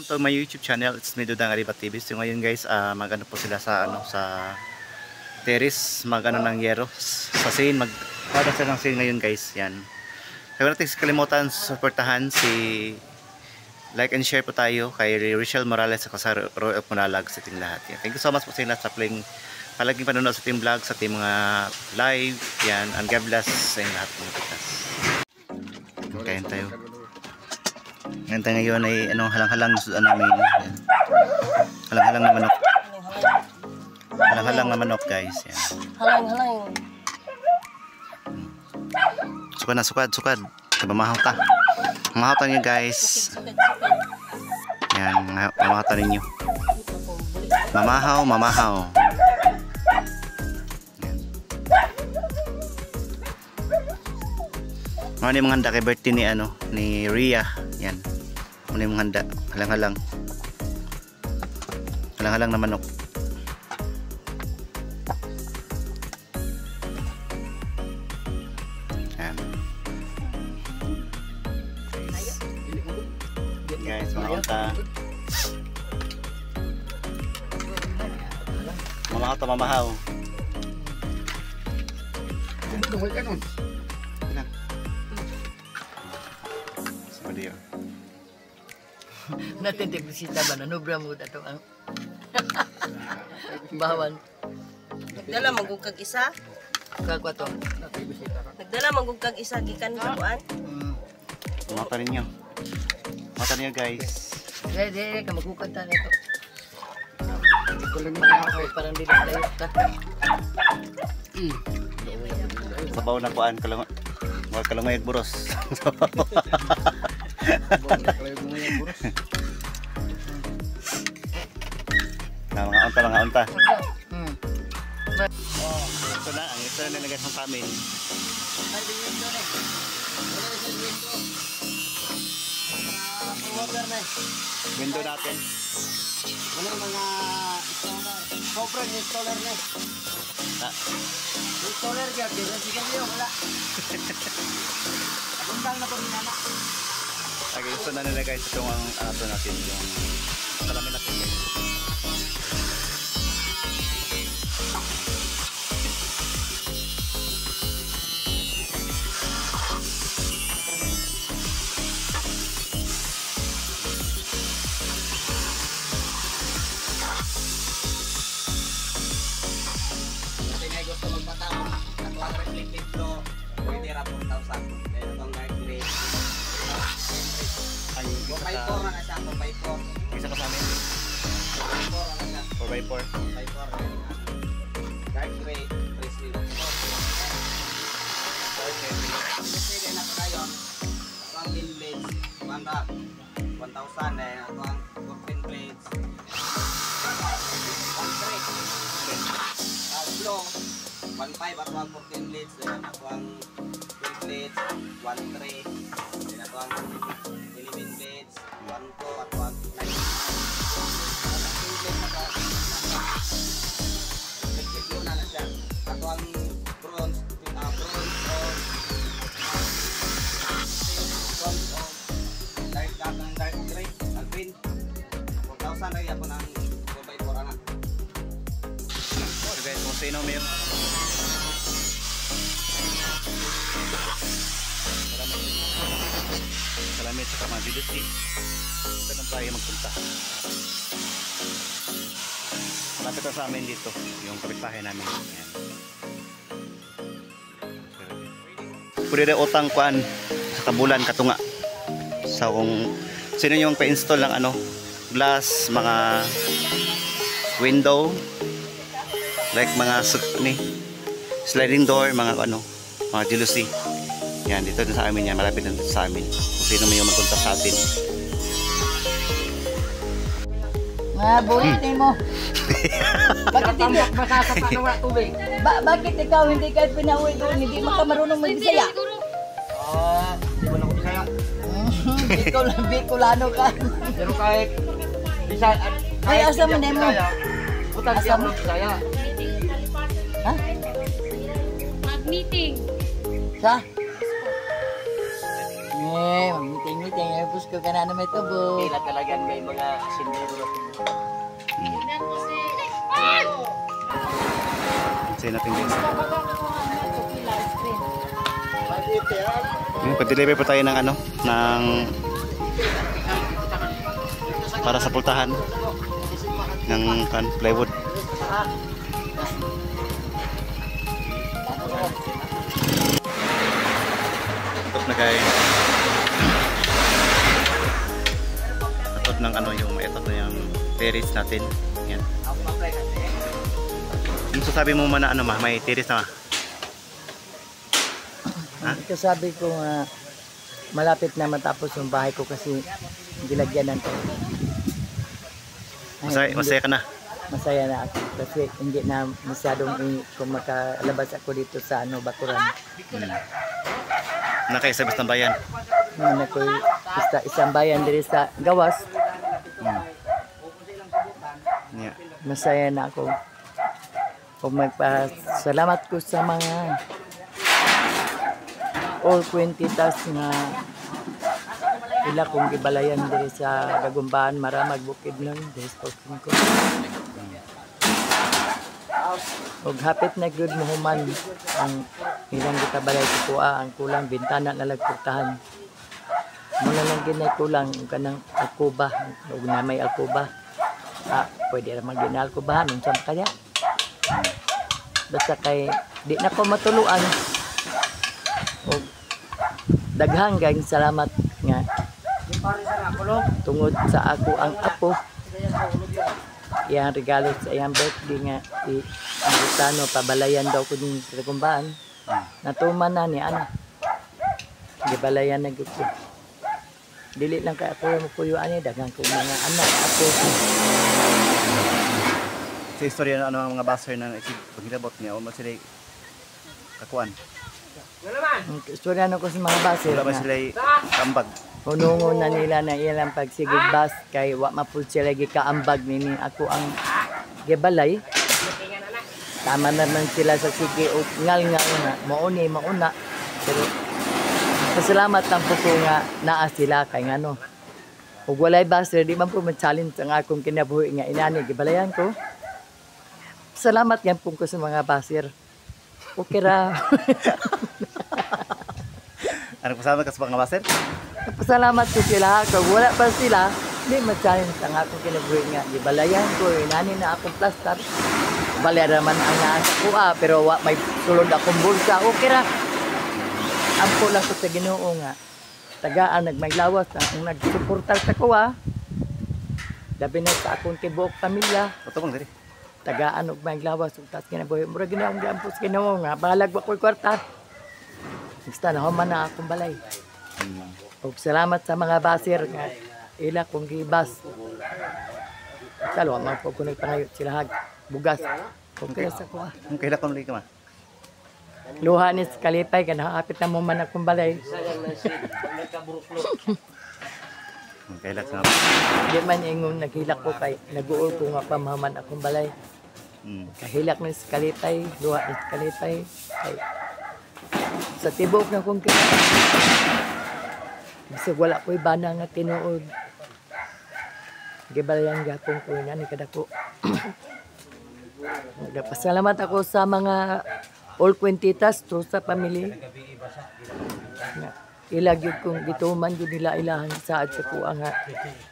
To my YouTube channel, it's me Dudang Arriba TV. So ngayon guys, magano po sila sa sa terrace, magano ng yero sa scene, magpada sila ng scene ngayon guys. Yan. Kaya natin kalimutan suportahan si like and share po tayo kay Richelle Morales at sa Roy of Monalag sa ating lahat. Yan. Thank you so much po sa inyo sa palaging panonood sa ating vlog, sa ating mga live. Yan, and God bless sa inyo lahat mga pitas. Kain tayo. Ngayon tayo ngayon ay halang-halang sudan namin. Halang-halang na manok. Halang-halang na manok guys. Yan. Halang-halang. Sukad. Mamahaw ta. Mamahaw ta niyo guys. Yan, mamahaw ta ninyo. Mamahaw. Ano yung mga handa kay birthday ni Rhea. Yan. Ano yung mga handa. Halang-halang. Halang-halang na manok. Yan. Guys, mga unta. Mamahaw. Tungkol ka nun. Natin bisita ba na nobra mo dato ang bawan. Nagdala magugkag isa. Kagwato. Nagdala magugkag isa gikan sa kuan. Mata ninyo guys. Dede ka magukad ta nito. Kulang na ako. Parang dili tayo ta. Sabaw na kuan kalungay buros. Mga unta. Ito na, ang ito na nilagay sa amin. Window natin. Ano yung mga sobrang installer na? Installer ka, sige niyo, wala. Bundang na po minana. Okay, ito na nilagay sa itong natin, yung salamin natin guys. Gusto magpatao, ako ang reflective flow, pwede ra 4,000. Kaya itong dark gray. Ang 4x4 na siya, 4x4. isa ka sa amin. 4x4 na siya. 4x4. 4x4. Dark gray, 3 sleeve. Pwede na pa yun. Ito ang thin blades, 1,000. Then ito ang 14 blades. 1,300. Flow. 1.5 at 1.14 blades, then ako ang 12 blades, 1.3, then ako ang 11 blades, 1.2 at 1.9. At ang 10 blades ako, nag-check na siya. Ako ang bronze dark gray, green. 4,000 rin ako ng 4x4 anak. So guys, kung sino may salamin sa mga bilusi, ito na tayo magpunta. Malapit na sa amin dito yung kapitbahay namin. Ayan. Pwede rin utang kuan sa kabulan katunga. So kung sino yung pa-install ng glass, mga window, like mga sliding door, mga jealousy. Yan, dito din sa amin yan, malapit din sa amin. Kung sino may yung magpunta sa atin. Buhitin mo. Bakit hindi? Bakit ikaw hindi ka pinauwi doon? Hindi mo ka marunong mag-Bisaya? Hindi mo na ako Bisaya. Bicolano ka. Pero kahit Bisaya, Ay, asa mo na mo? Butan siya mo Bisaya. Ha? Mag-meeting. Sa? Magmiting-miting. Tapos ko ka na may tubo. Kailan talagang may mga sindero na Sa'yo natin guys. Pag-deliver po tayo ng ano, ng para sa pultahan ng plywood. Tutok na guys. Tutok ng ano yung ito na yung terrace natin. Yan. Yung sasabi mo man na ano ma, may terrace na ma. Ha? Ito sabi ko nga malapit na matapos yung bahay ko kasi gilagyan ng tubig. Masaya ka na. Masaya na ako kasi hindi na masyadong kung makalabas ako dito sa ano Bakuran. Nakaisabis ng bayan. Ngayon ako isang bayan diri sa Gawas. Yeah. Masaya na ako. Kung magpasalamat ko sa mga all 20 tas nga ila kong gibalayan diri sa Gagumbaan Maramag Bukidnon diri sa Pagkin ko. Og hapit na good mo human ang ilang gitabalay ko kuha ang kulang bintana na lagpurtahan. Muna lang ginay kulang kanang alkuba ug na may alkuba. Pwede ra mag alkubahan unsa kaya. Basta kay di na ko matuluan. Og daghang gang salamat nga tungod sa ako ang apo iyang regalo sa iyang birthday nga ang Butano pabalayan daw ko din sa Gagumbaan natuman na ni ana gibalayan na gyud ko dili lang kay ako mo puyo ani daghang ko mga anak ako Sa istorya ng ano ang mga baser na pagkilabot niya o mo sila kakuan. ang istorya na ko sa mga base Wala ba sila kambag? hunungon na nila na ilang pagsigig bas kay wa mapud sila gikaambag nini ako ang gibalay tama naman sila sa sige o ngal-ngal nga mauni mauna pero pasalamat ang po ko nga naa sila kay ngano ug walay baser di man po ma-challenge ang akong kinabuhi nga inani gibalayan ko salamat yan po ko sa mga baser okay ra Ano pasalamat ka sa mga baser? pasalamat ko sila kag wala pa sila di ma-challenge ang akong kinabuhi nga gibalayan ko inani na akong plaster balera man ang nasa kuha pero wa may sulod akong bulsa okay ra ampo lang ko sa Ginoo nga tagaan nagmaylawas ang nagsuportar sa kuha labi na sa akong tibuok pamilya Tutubang diri. tagaan og maylawas ug tas kinabuhi mura ginaong giampos Ginoo nga balag wa ko'y kwarta basta na human na akong balay ug salamat sa mga baser nga ila kong gibas Kalo, mga po ko nagpangayo sila hag bugas. Okay sa kuha. Ang kahilak ko ka ma. Luha ni kalipay ka nakakapit na mo man akong balay. Ang kahilak sa Di man ingon naghilak ko kay nag-uol ko nga pamahaman akong balay. Kahilak ni kalipay, luha ni kalipay. Kay sa tibok na kong kinakapit. Bisag wala ko'y bana nga tinuod. Gibalayan gapong ko na ni kadako. Nagpasalamat ako sa mga all kwentitas to sa family. Ilagyod kong gituman yun nila ilahan saad sa kuha nga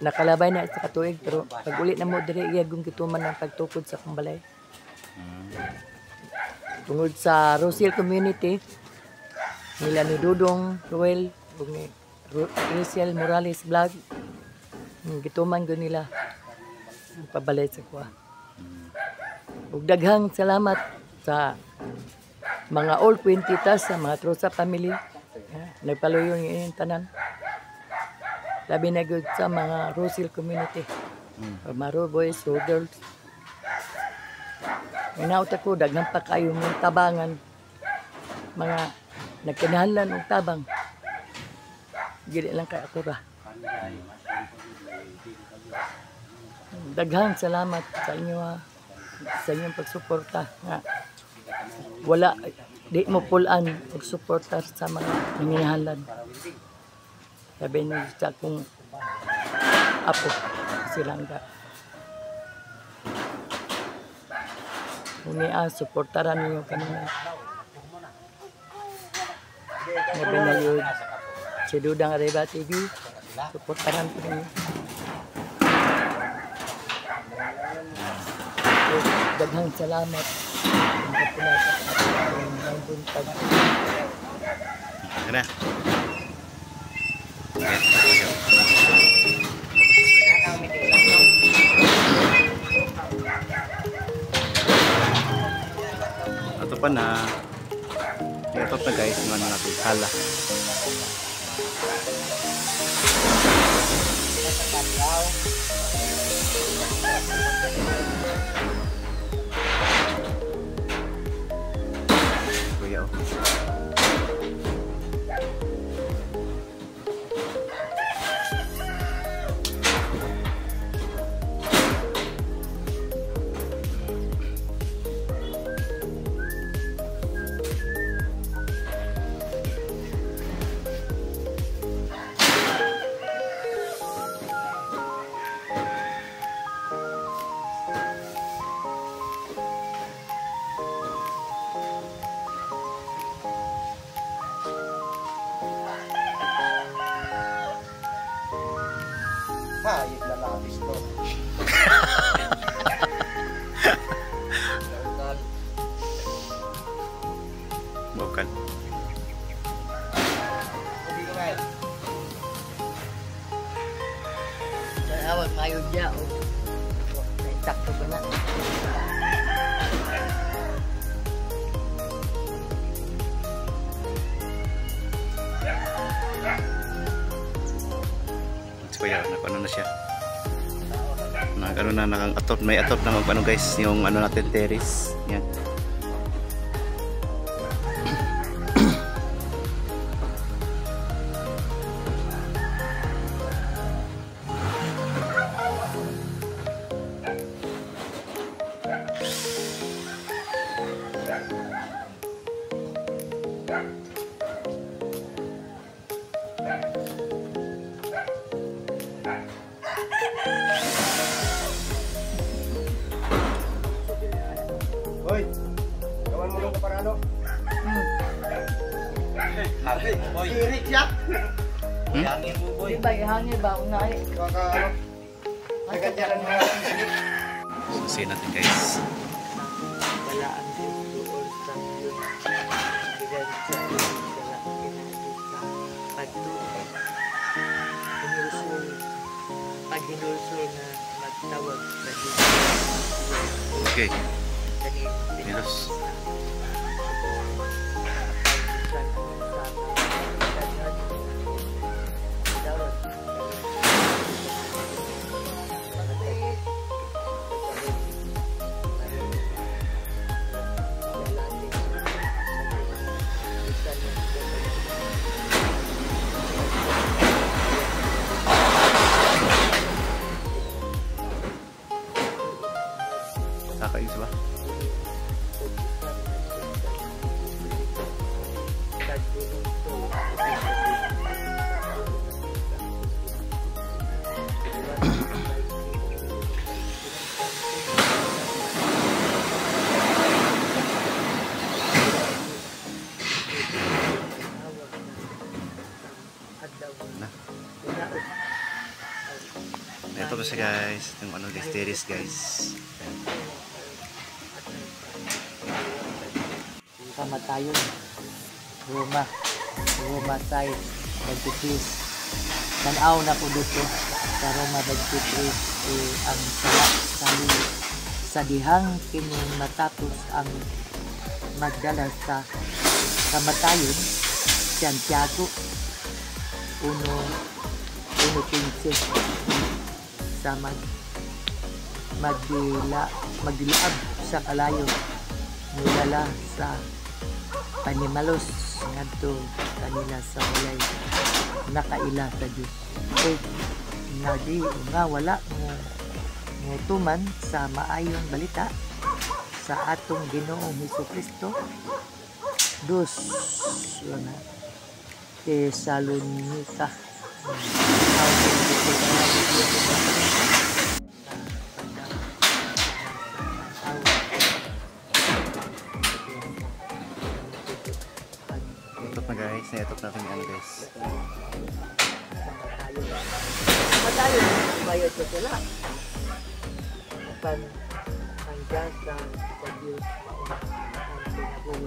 nakalabay na sa katuig pero pag ulit na mo dire iya kong gituman ng pagtukod sa kumbalay. Tungod sa Rosil community nila ni Dudong Ruel ug ni Rachel Morales vlog gituman ko nila pabalay sa kuha. Ug daghang salamat sa mga all kwentitas sa mga Trosa family. Nagpaluyo yung tanan. Labi na good sa mga Rosil community. Maro boys, so girls. Inaut ako daghang pa kayo mong tabangan. Mga nagkinahalan og tabang. Gili lang kay ako ra. Daghang salamat sa inyo sa inyong pagsuporta nga wala di mo pulan og suporta sa mga nanginahanglan. Sabi niya sa akong apo, silangga. Unia, suportaran niyo kanina. Sabi na yun, si Dudang Arriba TV, suportaran ko niyo. Daghang salamat. Ang kapulatan ng buntag. Ano na? Ito pa na. Ito pa guys, yung ano natin, hala. Kuya oh. Hayop na labis to. Bukal. Hindi ko ngayon. Awag ngayon niya, o. Naintakto ko na. Si Kuya, ano na siya. Ano na, nakang-atop. May atop na mag-ano guys, yung ano natin, terrace. Yan. Hoy! Gawan mo lang ka para ano? Habi, boy. Kirik siya. Hangin mo, boy. Diba, ihangin ba? Unay. Baka ano? Naganyaran mo. Susihin natin guys. Wala ang Diyos sa Diyos. Bigan sa Diyos. Wala sa pagtuon. Pag-hinulsol na magtawag sa Diyos. Okay. Ganito. Yes. Kakaisa ba? Ito pa siya guys, yung ano guys, terrace guys. Kamatayon. Roma side. Nagtitris. Tanaw na po dito. Sa Roma nagtitris. Ang sali. Sa dihang kining matapos ang magdala sa kamatayon. Santiago. 1:15 sa magdilaab sa kalayo nilala sa panimalos ngadto kanila sa walay nakaila sa Dios. So, nadi nga wala mo tuman sa maayong balita sa atong Ginoong Hesukristo. Dos yun na Tesalonika Itop na guys, na-itop natin yung ano guys. Madali na bayad ko sila. Pan ang gas sa pag-use ang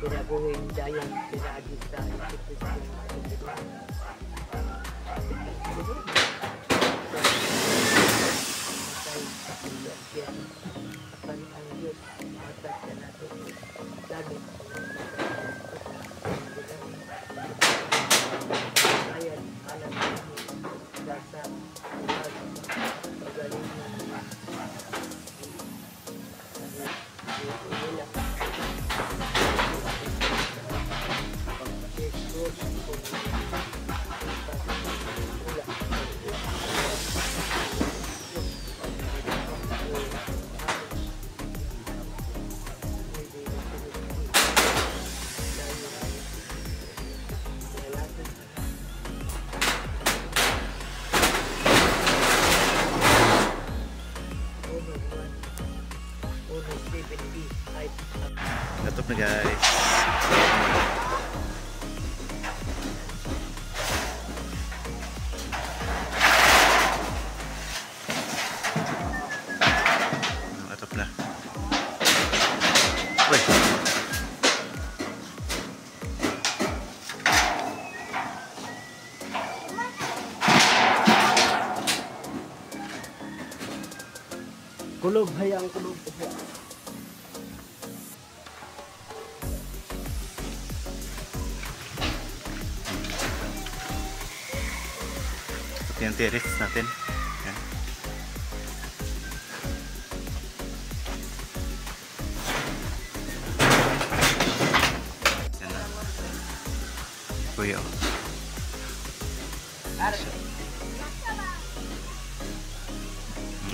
pinabuhin dahil pinaagis sa isip pan ang Diyos matas ka natin lagi ayan alam dasa magaling Itop na guys. Itop na. Uy. kulog hayang kulog Ito yung terrace natin. Yan. Yan na. Kuya.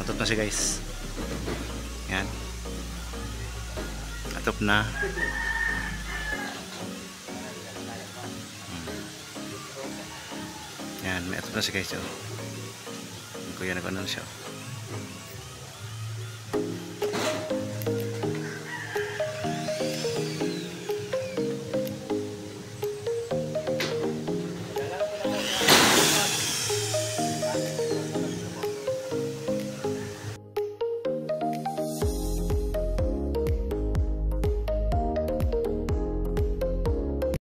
Atop na siya guys. Yan. Atop na. Yan, may atop na siya guys. Kuya nag-ano na siya.